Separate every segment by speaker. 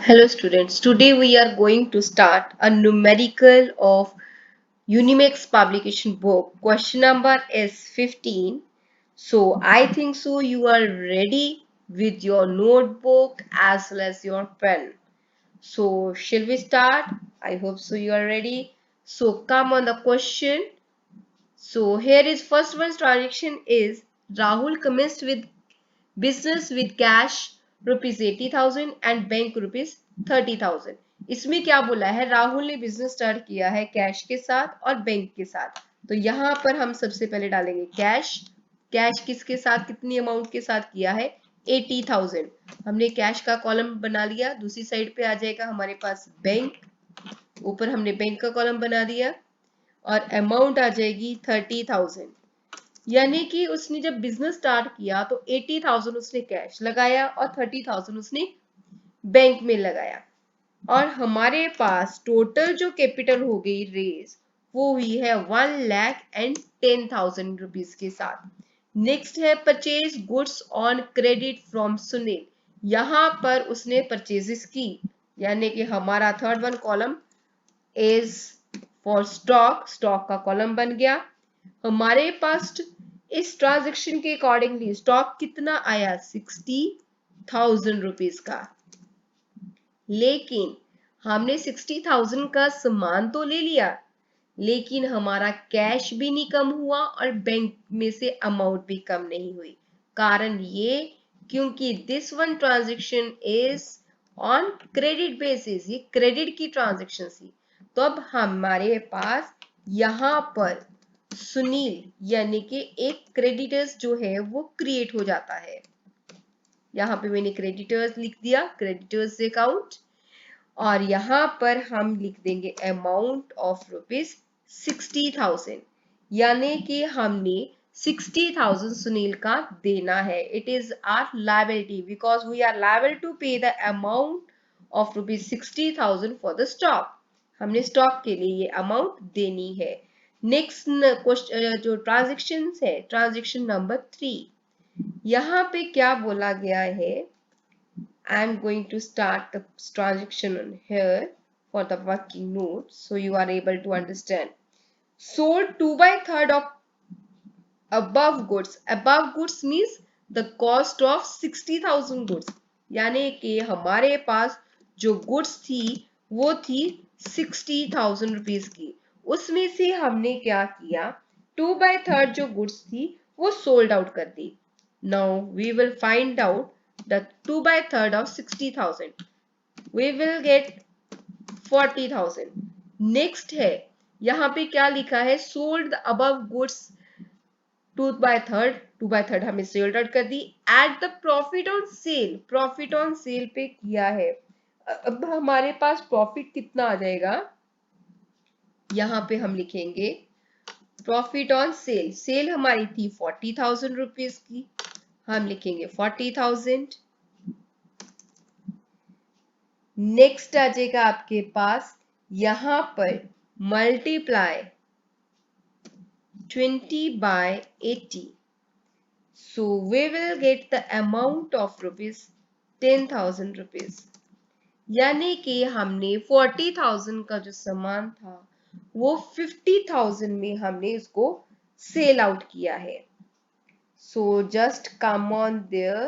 Speaker 1: Hello students, today we are going to start a numerical of Unimax publication book. Question number is 15. So I think so you are ready with your notebook as well as your pen. So shall we start? I hope so you are ready. So come on the question. So here is first one's transaction is Rahul commenced with business with cash rupees 80,000 and bank rupees 30,000। इसमें क्या बोला है, राहुल ने business start किया है cash के साथ और बैंक के साथ। तो यहाँ पर हम सबसे पहले डालेंगे कैश। कैश किसके साथ, कितनी अमाउंट के साथ किया है, 80,000। हमने कैश का कॉलम बना लिया। दूसरी साइड पे आ जाएगा हमारे पास बैंक, ऊपर हमने बैंक का कॉलम बना दिया और अमाउंट आ जाएगी 30,000। यानी कि उसने जब बिजनेस स्टार्ट किया तो 80,000 उसने कैश लगाया और 30,000 उसने बैंक में लगाया। और हमारे पास टोटल जो कैपिटल हो गई रेज वो हुई है 1,10,000 रुपीज के साथ। नेक्स्ट है purchase goods on credit from Sunil. यहां पर उसने परचेजेस की, यानी कि हमारा third one column is for stock. Stock का कॉलम बन गया। हमारे पास इस ट्रांजेक्शन के अकॉर्डिंगली स्टॉक कितना आया, 60,000 रुपीज का। लेकिन हमने 60,000 का सामान तो ले लिया, लेकिन हमारा कैश भी नहीं कम हुआ और बैंक में से अमाउंट भी कम नहीं हुई। कारण ये क्योंकि this one transaction is on credit basis, ये क्रेडिट की ट्रांजेक्शन थी। तो अब हमारे पास यहां पर सुनील यानी कि एक क्रेडिटर्स जो है वो क्रिएट हो जाता है। यहाँ पे मैंने क्रेडिटर्स लिख दिया, क्रेडिटर्स अकाउंट। और यहाँ पर हम लिख देंगे अमाउंट ऑफ रुपीज 60,000, यानी कि हमने 60,000 सुनील का देना है। It is our liability because we are liable to pay the amount of rupees 60,000 for the stock. हमने स्टॉक के लिए ये अमाउंट देनी है। नेक्स्ट क्वेश्चन जो ट्रांजेक्शन है, ट्रांजेक्शन नंबर 3, यहाँ पे क्या बोला गया है, I am going to start the transaction on here for the working note so you are able to understand. Sold 2/3 of above goods. Above goods means the cost of 60,000 goods. यानी कि हमारे पास जो गुड्स थी वो थी 60,000 rupees की। उसमें से हमने क्या किया, 2/3 जो गुड्स थी वो सोल्ड आउट कर दी। Now we will find out the 2/3 of 60,000. We will get 40,000. Next है, यहाँ पे क्या लिखा है, सोल्ड द अबव गुड्स 2/3 हमने सोल्ड आउट कर दी at the profit on sale. Profit on sale पे किया है। अब हमारे पास प्रॉफिट कितना आ जाएगा, यहाँ पे हम लिखेंगे प्रॉफिट ऑन सेल। सेल हमारी थी 40,000 रुपीज की, हम लिखेंगे 40,000। नेक्स्ट आ जाएगा आपके पास यहां पर multiply 20/80, so we will get the amount of rupees 10,000 rupees। यानी कि हमने 40,000 का जो सामान था वो 50,000 में हमने इसको सेल आउट किया है। So just come on there,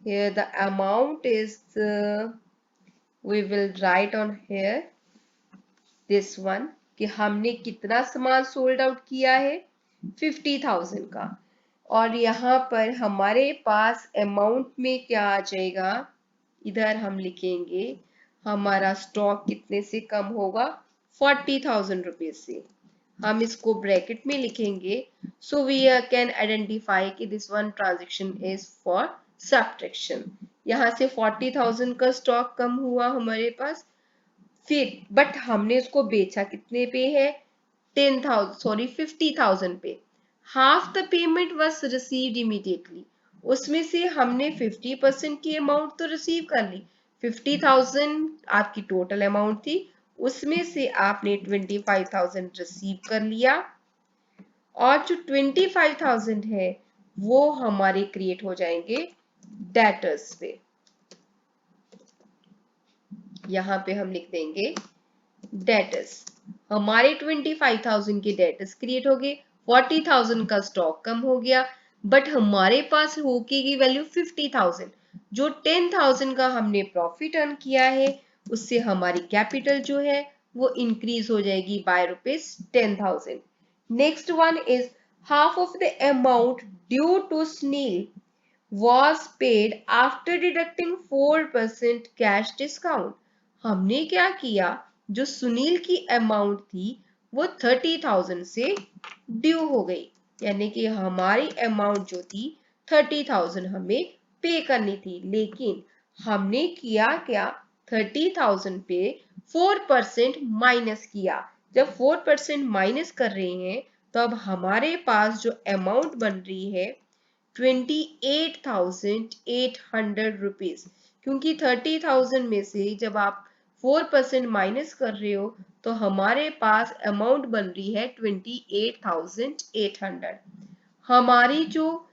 Speaker 1: here the amount is we will write on here this one कि हमने कितना सामान सोल्ड आउट किया है, 50,000 का। और यहाँ पर हमारे पास अमाउंट में क्या आ जाएगा, इधर हम लिखेंगे हमारा स्टॉक कितने से कम होगा, 40,000 रुपीज से। हम इसको ब्रैकेट में लिखेंगे सो वी कैन आइडेंटिफाई कि this one transaction is for subtraction. यहाँ से 40,000 का स्टॉक कम हुआ हमारे पास, फिर बट हमने उसको बेचा कितने पे है, 50,000 पे। Half the payment was received immediately, उसमें से हमने 50% की अमाउंट तो रिसीव कर ली। 50,000 आपकी टोटल अमाउंट थी, उसमें से आपने 25,000 रिसीव कर लिया और जो 25,000 है वो हमारे क्रिएट हो जाएंगे डेटर्स पे। यहाँ पे हम लिख देंगे डेटर्स। हमारे 25,000 के डेटर्स क्रिएट हो गए, 40,000 का स्टॉक कम हो गया, बट हमारे पास होके की वैल्यू 50,000। जो 10,000 का हमने प्रॉफिट अर्न किया है उससे हमारी कैपिटल जो है वो इंक्रीज हो जाएगी by ₹10,000। Next one is half of the amount due to Sunil was paid after deducting 4% cash discount। हमने क्या किया, जो सुनील की अमाउंट थी वो 30,000 से ड्यू हो गई, यानी कि हमारी अमाउंट जो थी 30,000 हमें पे करनी थी, लेकिन हमने किया क्या, 30,000 पे 4% माइनस किया। जब 4% माइनस कर रहे हैं तो अब हमारे पास जो अमाउंट बन रही है 28,800 रुपीज, क्योंकि 30,000 में से जब आप 4% माइनस कर रहे हो तो हमारे पास अमाउंट बन रही है 28,800। हमारी जो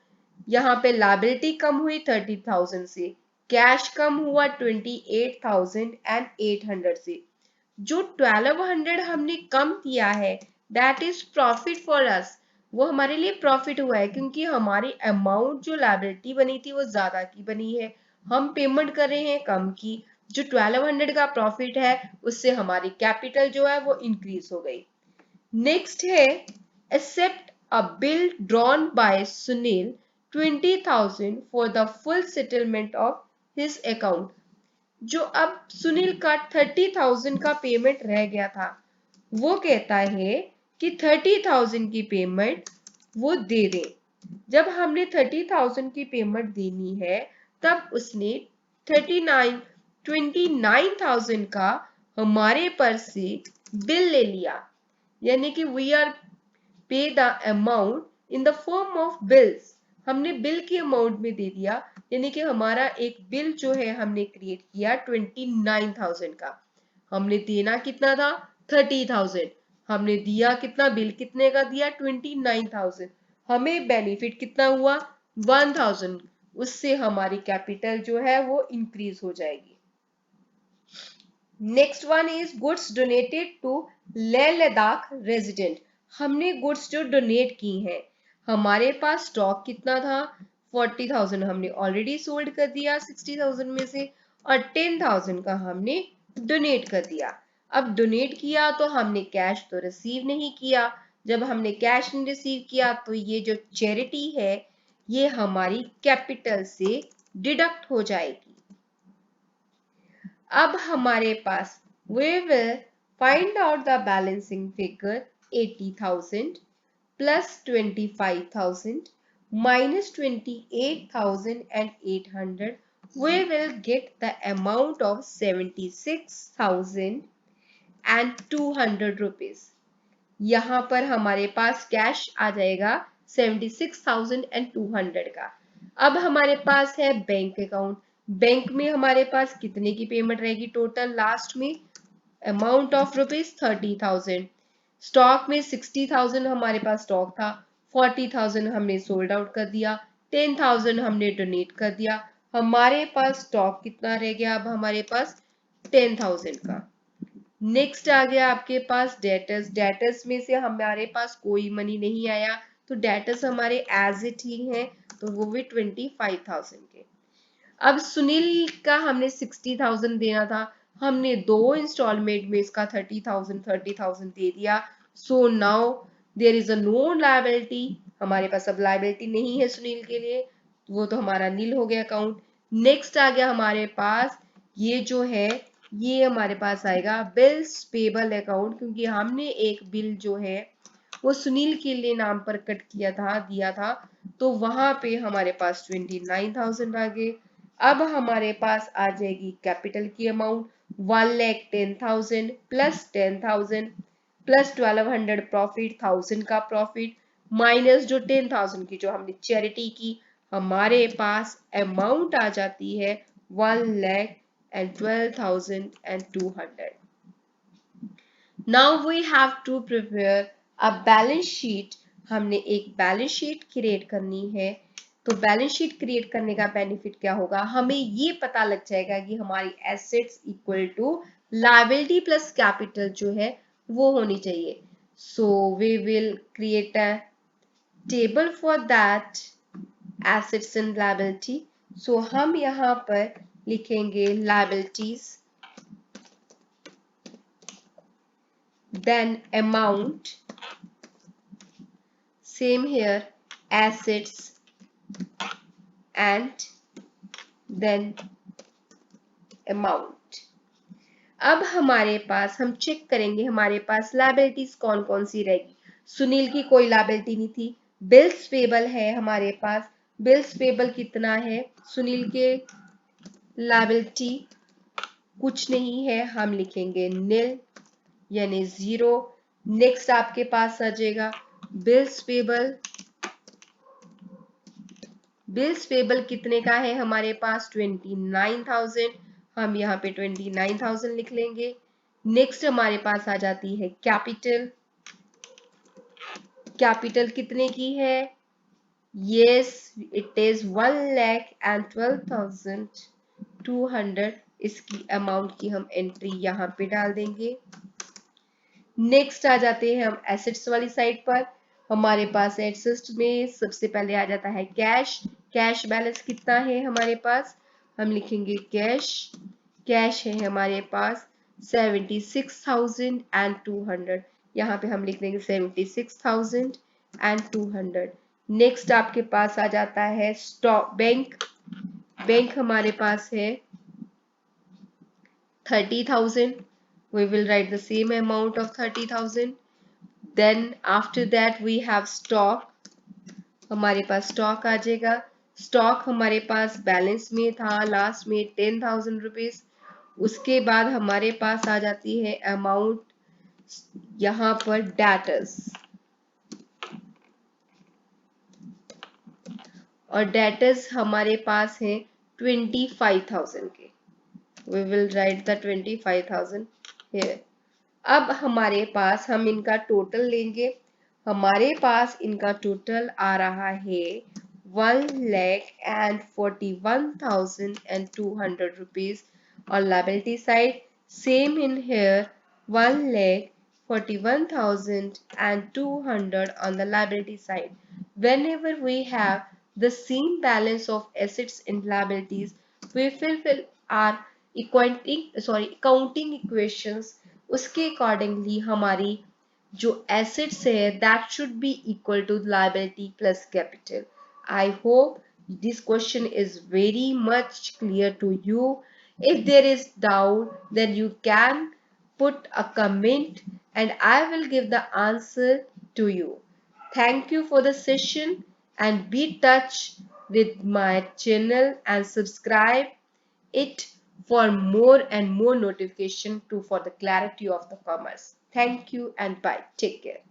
Speaker 1: यहाँ पे लायबिलिटी कम हुई 30,000 से, कैश कम हुआ 28,800 से। जो 1200 हमने कम किया है that is profit for us, वो हमारे लिए प्रॉफिट हुआ है, क्योंकि हमारी अमाउंट जो लायबिलिटी बनी थी वो ज्यादा की बनी है, हम पेमेंट कर रहे हैं कम की। जो 1200 का प्रॉफिट है उससे हमारी कैपिटल जो है वो इंक्रीज हो गई। नेक्स्ट है accept a bill drawn by Sunil 20,000 for the full settlement of his account. जो अब सुनील का 30,000 का पेमेंट रह गया था, वो कहता है कि 30,000 की पेमेंट वो दे दे। जब हमने 30,000 की पेमेंट देनी है तब उसने 29,000 का हमारे पर्स से बिल ले लिया, यानी कि वी आर पे the amount in the form of bills. हमने बिल के अमाउंट में दे दिया, यानी कि हमारा एक बिल जो है हमने क्रिएट किया 29,000 का। हमने देना कितना था 30,000, हमने दिया कितना, बिल कितने का दिया 29,000, हमें बेनिफिट कितना हुआ 1,000। उससे हमारी कैपिटल जो है वो इंक्रीज हो जाएगी। Next one is goods donated to Leh Ladakh resident. हमने गुड्स जो डोनेट की हैं, हमारे पास स्टॉक कितना था 40,000 हमने ऑलरेडी सोल्ड कर दिया 60,000 में से, और 10,000 का हमने डोनेट कर दिया। अब डोनेट किया तो हमने कैश तो रिसीव नहीं किया, जब हमने कैश नहीं रिसीव किया तो ये जो चैरिटी है ये हमारी कैपिटल से डिडक्ट हो जाएगी। अब हमारे पास we will find out the balancing figure 80,000 plus 25,000 minus 28,800. We will get the amount of 76,200 rupees। यहाँ पर हमारे पास कैश आ जाएगा 76,200 का। अब हमारे पास है बैंक अकाउंट, बैंक में हमारे पास कितने की पेमेंट रहेगी टोटल लास्ट में, अमाउंट ऑफ ₹30,000। स्टॉक में 60,000 हमारे पास स्टॉक था, 40,000 हमने सोल्ड आउट कर दिया, 10,000 हमने डोनेट कर दिया, हमारे पास स्टॉक कितना रह गया, अब हमारे पास 10,000 का। नेक्स्ट आ गया आपके पास डेटर्स, डेटर्स में से हमारे पास कोई मनी नहीं आया तो डेटर्स हमारे एज इट ही हैं, तो वो भी 25,000 के। अब सुनील का हमने 60,000 देना था, हमने दो इंस्टॉलमेंट में इसका 30,000 दे दिया। So now there is a no liability, हमारे पास अब लायबिलिटी नहीं है सुनील के लिए, वो तो हमारा नील हो गया अकाउंट। नेक्स्ट आ गया हमारे पास ये जो है, ये हमारे पास आएगा बिल्स पेबल अकाउंट, क्योंकि हमने एक बिल जो है वो सुनील के लिए नाम पर कट किया था, दिया था, तो वहां पे हमारे पास 29,000 आ गए। अब हमारे पास आ जाएगी कैपिटल की अमाउंट 1,10,000 प्लस 10,000 प्लस 1,200 प्रॉफिट, 1,000 का प्रॉफिट माइनस जो 10,000 की जो हमने चैरिटी की, हमारे पास अमाउंट आ जाती है 1,12,200। Now we have to prepare a balance sheet। हमने एक बैलेंस शीट क्रिएट करनी है तो बैलेंस शीट क्रिएट करने का बेनिफिट क्या होगा, हमें ये पता लग जाएगा कि हमारी assets equal to liability plus capital जो है वो होनी चाहिए. So we will create a table for that assets and liability. So हम यहाँ पर लिखेंगे liabilities, then amount, same here, assets, and then amount. अब हमारे पास हम चेक करेंगे हमारे पास लायबिलिटीज कौन कौन सी रहेगी. सुनील की कोई लायबिलिटी नहीं थी. बिल्स पेबल है हमारे पास. बिल्स पेबल कितना है, सुनील के लायबिलिटी कुछ नहीं है, हम लिखेंगे नील यानी 0. नेक्स्ट आपके पास आ जाएगा बिल्स पेबल. बिल्स पेबल कितने का है हमारे पास 29,000, हम यहाँ पे 29,000 लिख लेंगे. नेक्स्ट हमारे पास आ जाती है कैपिटल. कैपिटल कितने की है, यस इट इज 1,12,200. इसकी अमाउंट की हम एंट्री यहाँ पे डाल देंगे. नेक्स्ट आ जाते हैं हम एसेट्स वाली साइड पर. हमारे पास एसेट्स में सबसे पहले आ जाता है कैश. कैश बैलेंस कितना है हमारे पास, हम लिखेंगे कैश. कैश है हमारे पास 76,200. यहाँ पे हम लिख देंगे 76,200. नेक्स्ट आपके पास आ जाता है स्टॉक बैंक. बैंक हमारे पास है 30,000. We will write the same amount of 30,000. Then after that we have stock. हमारे पास स्टॉक आ जाएगा. स्टॉक हमारे पास बैलेंस में था लास्ट में 10,000 रुपीज. उसके बाद हमारे पास आ जाती है अमाउंट यहाँ पर डेटर्स, और डेटर्स हमारे पास है 25,000 के. We will write the 25,000 here. अब हमारे पास हम इनका टोटल लेंगे. हमारे पास इनका टोटल आ रहा है 1,41,200 रुपीज. और liability side same in here 1,41,200 on the liability side. Whenever we have the same balance of assets and liabilities, we fulfill our counting equations. उसके अकॉर्डिंगली हमारी जो एसेट्स है that should be equal to liability plus capital. I hope this question is very much clear to you. If there is doubt, then you can put a comment and I will give the answer to you. Thank you for the session and be in touch with my channel and subscribe it for more and more notification to for the clarity of the commerce. Thank you and bye. Take care.